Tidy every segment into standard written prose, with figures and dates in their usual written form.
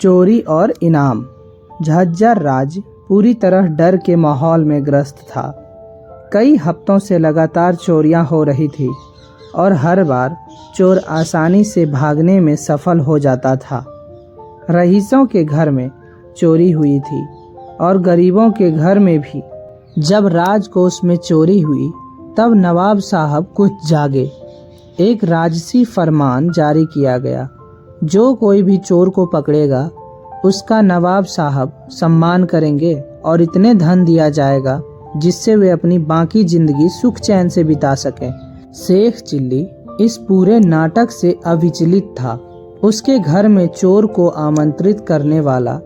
चोरी और इनाम। झज्जर राज्य पूरी तरह डर के माहौल में ग्रस्त था। कई हफ्तों से लगातार चोरियां हो रही थी और हर बार चोर आसानी से भागने में सफल हो जाता था। रईसों के घर में चोरी हुई थी और गरीबों के घर में भी। जब राजकोष में चोरी हुई तब नवाब साहब कुछ जागे। एक राजसी फरमान जारी किया गया, जो कोई भी चोर को पकड़ेगा उसका नवाब साहब सम्मान करेंगे और इतने धन दिया जाएगा जिससे वे अपनी बाकी जिंदगी सुख चैन से बिता सकें। शेख चिल्ली इस पूरे नाटक से अविचलित था। उसके घर में चोर को आमंत्रित करने वाला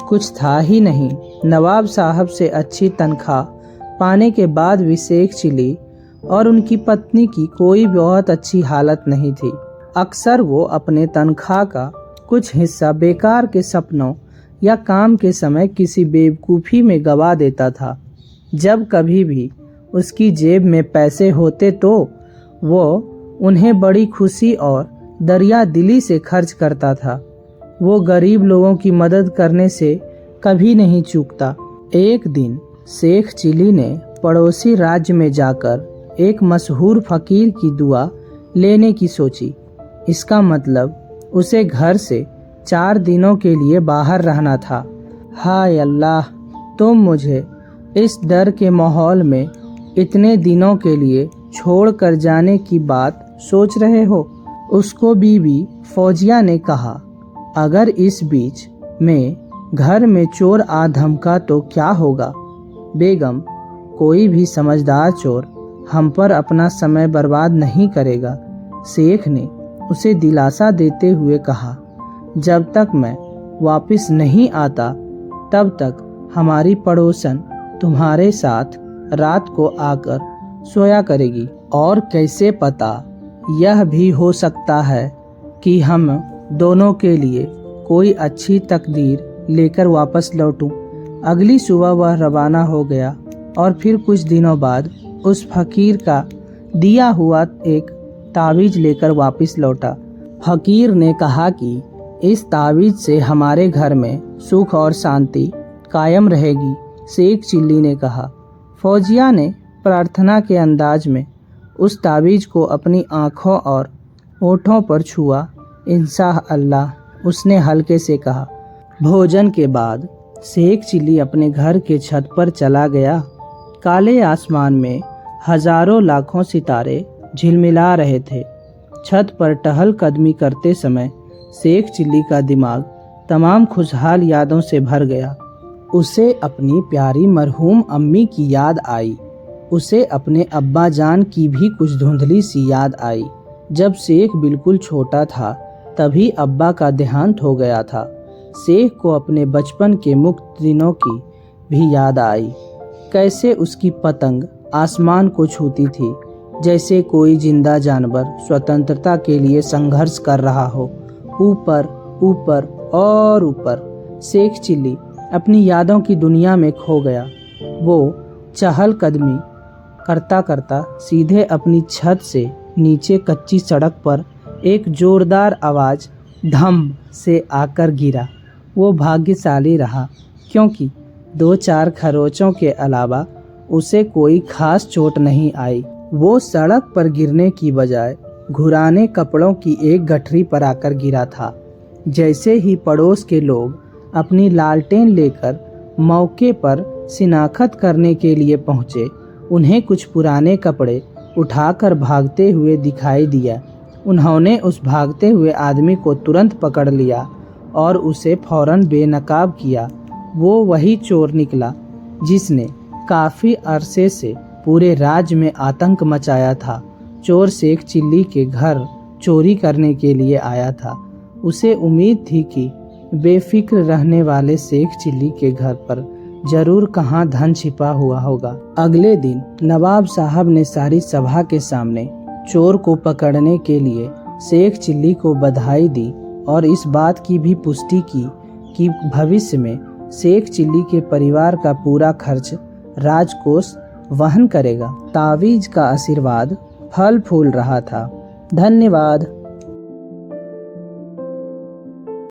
कुछ था ही नहीं। नवाब साहब से अच्छी तनख्वाह पाने के बाद भी शेख चिल्ली और उनकी पत्नी की कोई बहुत अच्छी हालत नहीं थी। अक्सर वो अपने तनख्वाह का कुछ हिस्सा बेकार के सपनों या काम के समय किसी बेवकूफ़ी में गवा देता था। जब कभी भी उसकी जेब में पैसे होते तो वो उन्हें बड़ी खुशी और दरिया दिली से खर्च करता था। वो गरीब लोगों की मदद करने से कभी नहीं चूकता। एक दिन शेख चिल्ली ने पड़ोसी राज्य में जाकर एक मशहूर फकीर की दुआ लेने की सोची। इसका मतलब उसे घर से 4 दिनों के लिए बाहर रहना था। हाय अल्लाह, तुम मुझे इस डर के माहौल में इतने दिनों के लिए छोड़कर जाने की बात सोच रहे हो? उसको बीबी फौजिया ने कहा। अगर इस बीच में घर में चोर आ धमका तो क्या होगा? बेगम, कोई भी समझदार चोर हम पर अपना समय बर्बाद नहीं करेगा। शेख ने उसे दिलासा देते हुए कहा, जब तक मैं वापस नहीं आता तब तक हमारी पड़ोसन तुम्हारे साथ रात को आकर सोया करेगी। और कैसे पता, यह भी हो सकता है कि हम दोनों के लिए कोई अच्छी तकदीर लेकर वापस लौटूं। अगली सुबह वह रवाना हो गया और फिर कुछ दिनों बाद उस फकीर का दिया हुआ एक तावीज लेकर वापस लौटा। फकीर ने कहा कि इस तावीज से हमारे घर में सुख और शांति कायम रहेगी। शेख चिल्ली ने कहा। फौजिया ने प्रार्थना के अंदाज में उस तावीज को अपनी आँखों और होठों पर छुआ। इंशाह अल्लाह, उसने हल्के से कहा। भोजन के बाद शेख चिल्ली अपने घर के छत पर चला गया। काले आसमान में हजारों लाखों सितारे झिलमिला रहे थे। छत पर टहल कदमी करते समय शेख चिल्ली का दिमाग तमाम खुशहाल यादों से भर गया। उसे अपनी प्यारी मरहूम अम्मी की याद आई। उसे अपने अब्बा जान की भी कुछ धुंधली सी याद आई। जब शेख बिल्कुल छोटा था तभी अब्बा का देहांत हो गया था। शेख को अपने बचपन के मुक्त दिनों की भी याद आई। कैसे उसकी पतंग आसमान को छूती थी, जैसे कोई जिंदा जानवर स्वतंत्रता के लिए संघर्ष कर रहा हो। ऊपर ऊपर और ऊपर शेख चिल्ली अपनी यादों की दुनिया में खो गया। वो चहल कदमी करता करता सीधे अपनी छत से नीचे कच्ची सड़क पर एक जोरदार आवाज़ धम से आकर गिरा। वो भाग्यशाली रहा क्योंकि 2-4 खरोंचों के अलावा उसे कोई खास चोट नहीं आई। वो सड़क पर गिरने की बजाय घुराने कपड़ों की एक गठरी पर आकर गिरा था। जैसे ही पड़ोस के लोग अपनी लालटेन लेकर मौके पर शिनाख्त करने के लिए पहुँचे, उन्हें कुछ पुराने कपड़े उठाकर भागते हुए दिखाई दिया। उन्होंने उस भागते हुए आदमी को तुरंत पकड़ लिया और उसे फौरन बेनकाब किया। वो वही चोर निकला जिसने काफ़ी अरसे से पूरे राज्य में आतंक मचाया था। चोर शेख चिल्ली के घर चोरी करने के लिए आया था। उसे उम्मीद थी कि बेफिक्र रहने वाले शेख चिल्ली के घर पर जरूर कहाँ धन छिपा हुआ होगा। अगले दिन नवाब साहब ने सारी सभा के सामने चोर को पकड़ने के लिए शेख चिल्ली को बधाई दी और इस बात की भी पुष्टि की कि भविष्य में शेख चिल्ली के परिवार का पूरा खर्च राजकोष वहन करेगा। तावीज का आशीर्वाद फल फूल रहा था। धन्यवाद।